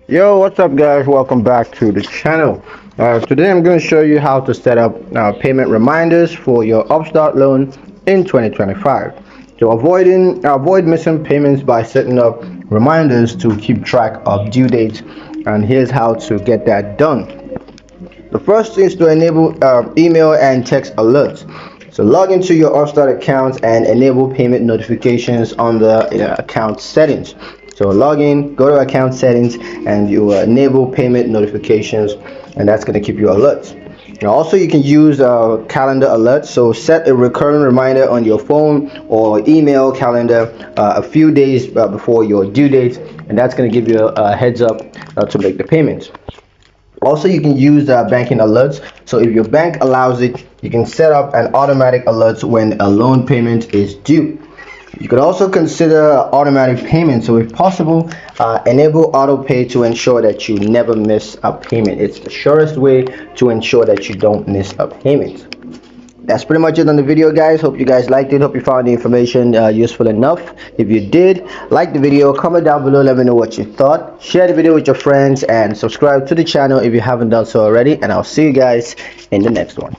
Yo, what's up, guys? Welcome back to the channel. Today I'm going to show you how to set up payment reminders for your Upstart loan in 2025. So avoid missing payments by setting up reminders to keep track of due dates, and here's how to get that done. The first is to enable email and text alerts. So log into your Upstart account and enable payment notifications on the account settings. So log in, go to account settings, and you will enable payment notifications, and that's going to keep you alert. Now also you can use calendar alerts. So set a recurring reminder on your phone or email calendar a few days before your due date, and that's going to give you a heads up to make the payments. Also, you can use banking alerts. So if your bank allows it, you can set up an automatic alerts when a loan payment is due. You could also consider automatic payments. So if possible, enable auto pay to ensure that you never miss a payment. It's the surest way to ensure that you don't miss a payment. That's pretty much it on the video, guys. Hope you guys liked it. Hope you found the information useful enough. If you did, like the video, comment down below, let me know what you thought. Share the video with your friends and subscribe to the channel if you haven't done so already, and I'll see you guys in the next one.